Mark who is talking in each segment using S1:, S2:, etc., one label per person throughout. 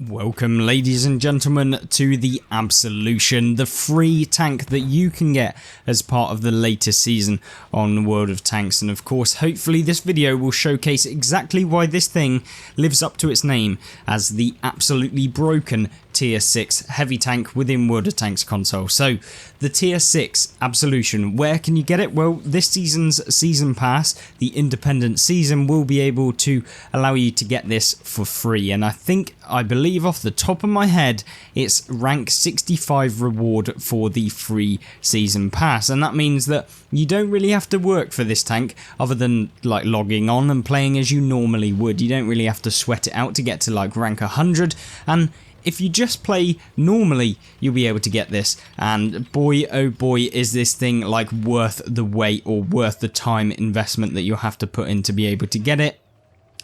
S1: Welcome ladies and gentlemen to the Absolution, the free tank that you can get as part of the latest season on World of Tanks, and of course hopefully this video will showcase exactly why this thing lives up to its name as the absolutely broken tier 6 heavy tank within World of Tanks console. So the tier 6 Absolution, where can you get it? Well, this season's season pass, the independent season, will be able to allow you to get this for free, and I believe off the top of my head it's rank 65 reward for the free season pass, and that means that you don't really have to work for this tank other than like logging on and playing as you normally would. You don't really have to sweat it out to get to like rank 100, and if you just play normally, you'll be able to get this, and boy oh boy is this thing like worth the wait or worth the time investment that you'll have to put in to be able to get it.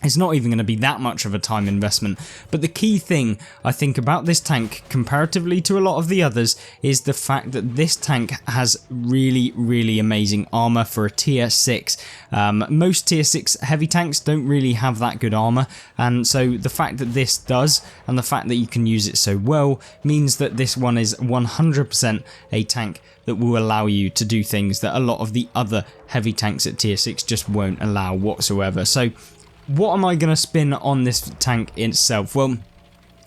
S1: It's not even going to be that much of a time investment, but the key thing I think about this tank comparatively to a lot of the others is the fact that this tank has really amazing armor for a tier 6. Most tier 6 heavy tanks don't really have that good armor, and so the fact that this does and the fact that you can use it so well means that this one is 100% a tank that will allow you to do things that a lot of the other heavy tanks at tier 6 just won't allow whatsoever. So what am I going to spin on this tank itself? Well,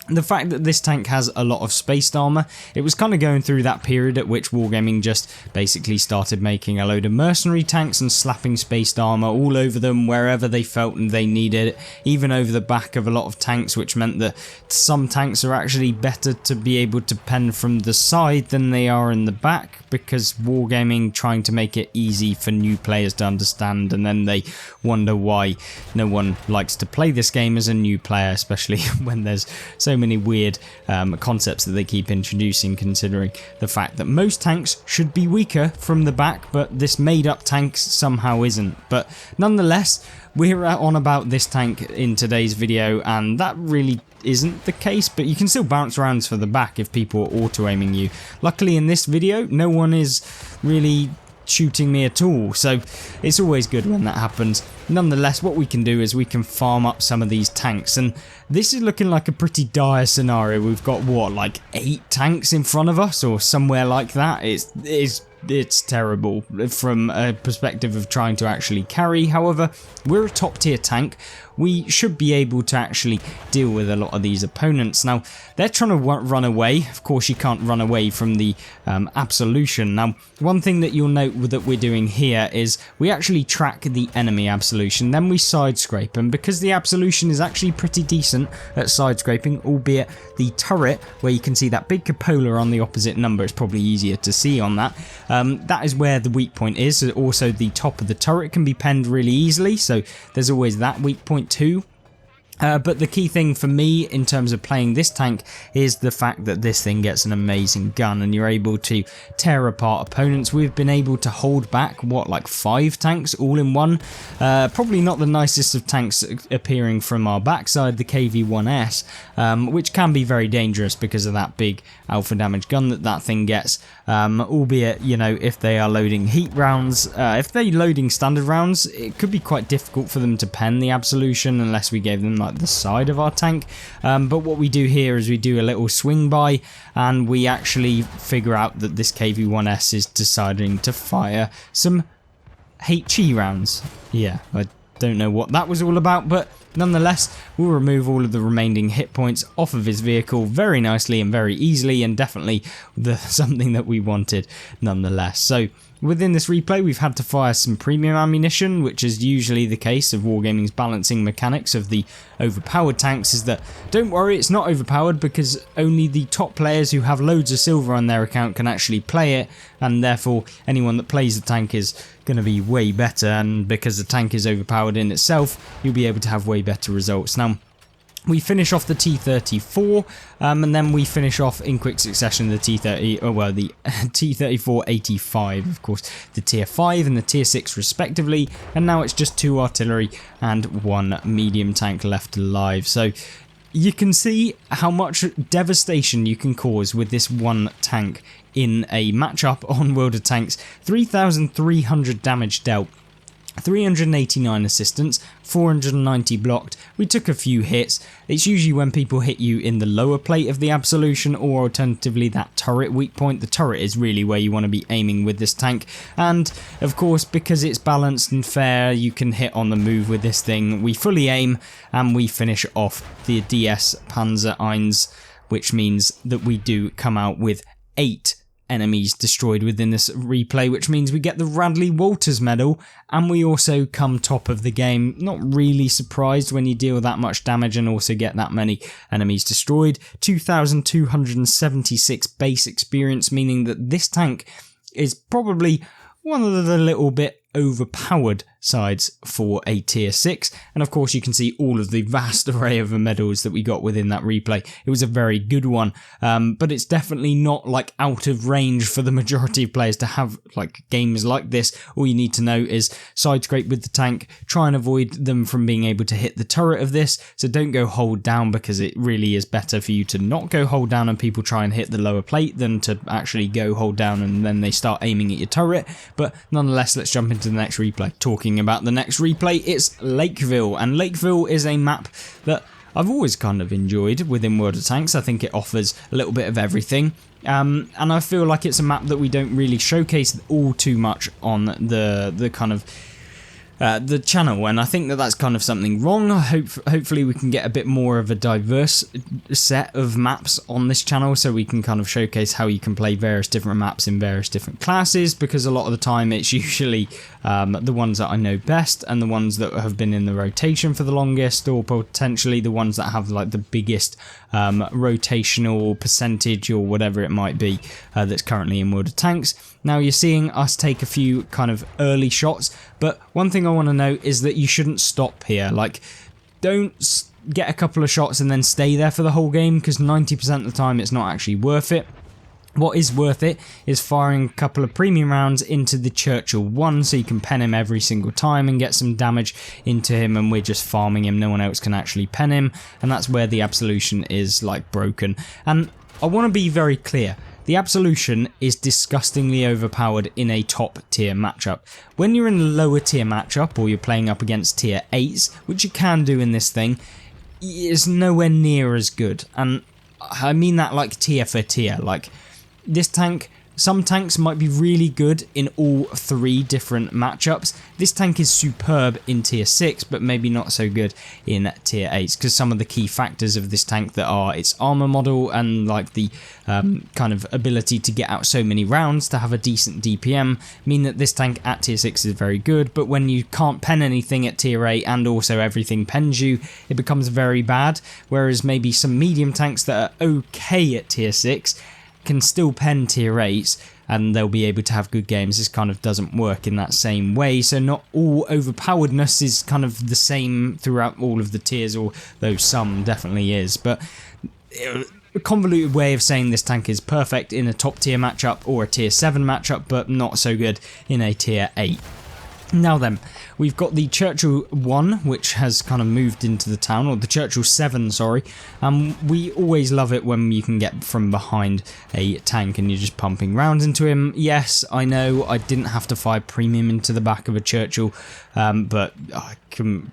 S1: the fact that this tank has a lot of spaced armor, it was kind of going through that period at which Wargaming just basically started making a load of mercenary tanks and slapping spaced armor all over them wherever they felt and they needed it, even over the back of a lot of tanks, which meant that some tanks are actually better to be able to pen from the side than they are in the back, because Wargaming trying to make it easy for new players to understand, and then they wonder why no one likes to play this game as a new player, especially when there's so many weird concepts that they keep introducing, considering the fact that most tanks should be weaker from the back, but this made up tank somehow isn't. But nonetheless, we're on about this tank in today's video, and that really isn't the case, but you can still bounce rounds for the back if people are auto-aiming you. Luckily in this video no one is really shooting me at all, so it's always good when that happens. Nonetheless, what we can do is we can farm up some of these tanks, and this is looking like a pretty dire scenario. We've got what, like 8 tanks in front of us or somewhere like that. It's terrible from a perspective of trying to actually carry. However, we're a top tier tank. We should be able to actually deal with a lot of these opponents. Now, they're trying to run away. Of course, you can't run away from the Absolution. Now, one thing that you'll note that we're doing here is we actually track the enemy Absolution, then we side scrape, and because the Absolution is actually pretty decent at side scraping, albeit the turret, where you can see that big cupola on the opposite number, it's probably easier to see on that. That is where the weak point is. Also, the top of the turret can be penned really easily, so there's always that weak point too. But the key thing for me in terms of playing this tank is the fact that this thing gets an amazing gun and you're able to tear apart opponents. We've been able to hold back, what, like 5 tanks all in one? Probably not the nicest of tanks appearing from our backside, the KV-1S, which can be very dangerous because of that big alpha damage gun that thing gets. Albeit, you know, if they are loading heat rounds, if they're loading standard rounds, it could be quite difficult for them to pen the Absolution unless we gave them like the side of our tank. But what we do here is we do a little swing by and we actually figure out that this KV-1S is deciding to fire some HE rounds. Yeah, I don't know what that was all about, but nonetheless, we'll remove all of the remaining hit points off of his vehicle very nicely and very easily, and definitely something that we wanted nonetheless. So within this replay, we've had to fire some premium ammunition, which is usually the case of Wargaming's balancing mechanics of the overpowered tanks, is that don't worry, it's not overpowered because only the top players who have loads of silver on their account can actually play it, and therefore anyone that plays the tank is going to be way better, and because the tank is overpowered in itself, you'll be able to have way better results. Now, we finish off the T-34, and then we finish off in quick succession the the T-34-85, of course, the Tier 5 and the Tier 6 respectively, and now it's just 2 artillery and 1 medium tank left alive. So you can see how much devastation you can cause with this one tank in a matchup on World of Tanks. 3,300 damage dealt. 389 assistance, 490 blocked. We took a few hits. It's usually when people hit you in the lower plate of the Absolution, or alternatively that turret weak point. The turret is really where you want to be aiming with this tank, and of course because it's balanced and fair, you can hit on the move with this thing. We fully aim and we finish off the DS Panzer I, which means that we do come out with 8 enemies destroyed within this replay, which means we get the Radley Walters medal, and we also come top of the game. Not really surprised when you deal that much damage and also get that many enemies destroyed. 2,276 base experience, meaning that this tank is probably one of the little bit overpowered sides for a tier 6, and of course you can see all of the vast array of medals that we got within that replay. It was a very good one, but it's definitely not like out of range for the majority of players to have like games like this. All you need to know is side scrape with the tank, try and avoid them from being able to hit the turret of this, so don't go hold down, because it really is better for you to not go hold down and people try and hit the lower plate than to actually go hold down and then they start aiming at your turret. But nonetheless, let's jump into the next replay. Talking about the next replay, it's Lakeville, and Lakeville is a map that I've always kind of enjoyed within World of Tanks. I think it offers a little bit of everything, and I feel like it's a map that we don't really showcase all too much on the kind of the channel, and I think that that's kind of something wrong. Hopefully we can get a bit more of a diverse set of maps on this channel, so we can kind of showcase how you can play various different maps in various different classes, because a lot of the time it's usually the ones that I know best and the ones that have been in the rotation for the longest, or potentially the ones that have like the biggest rotational percentage or whatever it might be that's currently in World of Tanks. Now you're seeing us take a few kind of early shots, but one thing I want to note is that you shouldn't stop here. Like, don't get a couple of shots and then stay there for the whole game, because 90% of the time it's not actually worth it. What is worth it is firing a couple of premium rounds into the Churchill 1, so you can pen him every single time and get some damage into him, and we're just farming him. No one else can actually pen him, and that's where the Absolution is like broken. And I want to be very clear. The Absolution is disgustingly overpowered in a top tier matchup. When you're in a lower tier matchup, or you're playing up against tier 8s, which you can do in this thing, it's nowhere near as good. And I mean that like tier for tier. Like, this tank, some tanks might be really good in all 3 different matchups. This tank is superb in tier 6, but maybe not so good in tier 8, because some of the key factors of this tank that are its armor model and like the kind of ability to get out so many rounds to have a decent DPM mean that this tank at tier 6 is very good, but when you can't pen anything at tier 8 and also everything pens you, it becomes very bad. Whereas maybe some medium tanks that are okay at tier 6 can still pen tier 8s and they'll be able to have good games. This kind of doesn't work in that same way, so not all overpoweredness is kind of the same throughout all of the tiers, although some definitely is. But a convoluted way of saying this tank is perfect in a top tier matchup or a tier 7 matchup, but not so good in a tier 8. Now then, we've got the Churchill 1, which has kind of moved into the town, or the Churchill 7, sorry. We always love it when you can get from behind a tank and you're just pumping rounds into him. Yes, I know I didn't have to fire premium into the back of a Churchill, but I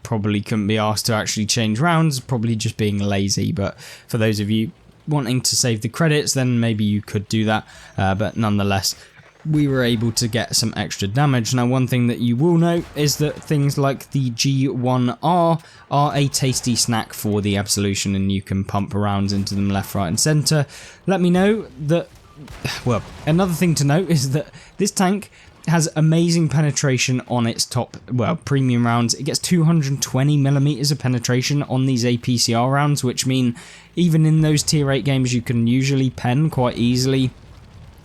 S1: probably couldn't be asked to actually change rounds, probably just being lazy. But for those of you wanting to save the credits, then maybe you could do that, but nonetheless, we were able to get some extra damage. Now, one thing that you will note is that things like the G1R are a tasty snack for the Absolution, and you can pump rounds into them left, right and centre. Let me know that, well, another thing to note is that this tank has amazing penetration on its top, well, premium rounds. It gets 220mm of penetration on these APCR rounds, which mean even in those tier 8 games you can usually pen quite easily.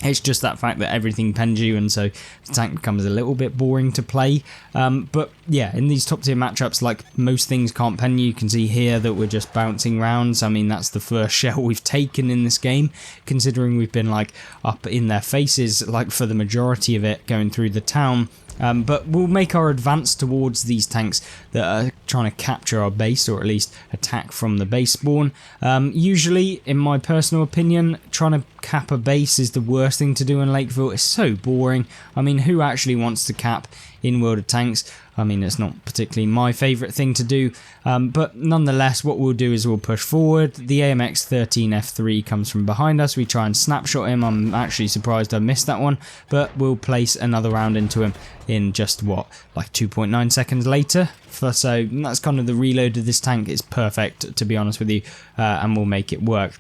S1: It's just that fact that everything pens you, and so the tank becomes a little bit boring to play. But yeah, in these top tier matchups, like, most things can't pen you. You can see here that we're just bouncing rounds. I mean, that's the first shell we've taken in this game, considering we've been like up in their faces like for the majority of it going through the town. But we'll make our advance towards these tanks that are trying to capture our base, or at least attack from the base spawn. Usually, in my personal opinion, trying to cap a base is the worst thing to do in Lakeville. It's so boring. I mean, who actually wants to cap in World of Tanks? I mean, it's not particularly my favourite thing to do, but nonetheless, what we'll do is we'll push forward. The AMX 13F3 comes from behind us. We try and snapshot him. I'm actually surprised I missed that one, but we'll place another round into him in just what, like 2.9 seconds later. So that's kind of the reload of this tank. It's perfect, to be honest with you, and we'll make it work.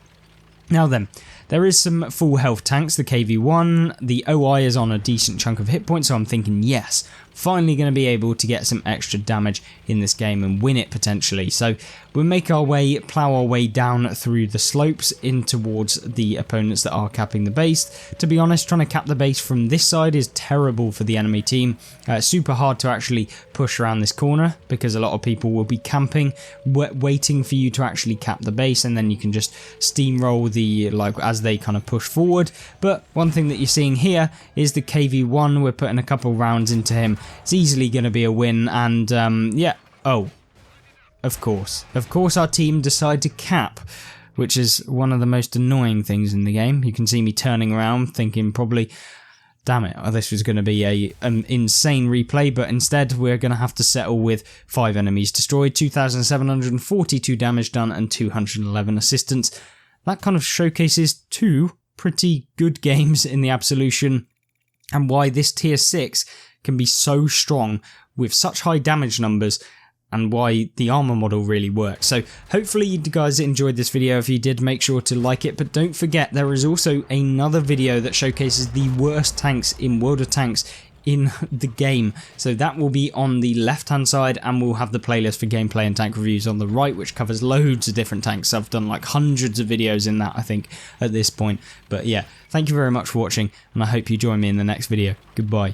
S1: Now then, there is some full health tanks, the KV-1, the OI is on a decent chunk of hit points, so I'm thinking yes, finally going to be able to get some extra damage in this game and win it potentially. So we'll make our way, plough our way down through the slopes in towards the opponents that are capping the base. To be honest, trying to cap the base from this side is terrible for the enemy team. Super hard to actually push around this corner because a lot of people will be camping, waiting for you to actually cap the base, and then you can just steamroll the, like, as they kind of push forward. But one thing that you're seeing here is the KV-1. We're putting a couple rounds into him. It's easily going to be a win, and yeah. Oh, of course our team decide to cap, which is one of the most annoying things in the game. You can see me turning around thinking probably, damn it, this was going to be an insane replay, but instead we're going to have to settle with 5 enemies destroyed, 2,742 damage done, and 211 assistance. That kind of showcases 2 pretty good games in the Absolution, and why this tier 6 can be so strong with such high damage numbers, and why the armor model really works. So hopefully you guys enjoyed this video. If you did, make sure to like it, but don't forget there is also another video that showcases the worst tanks in World of Tanks in the game, so that will be on the left hand side, and we'll have the playlist for gameplay and tank reviews on the right, which covers loads of different tanks. I've done like hundreds of videos in that, I think, at this point. But yeah, thank you very much for watching, and I hope you join me in the next video. Goodbye.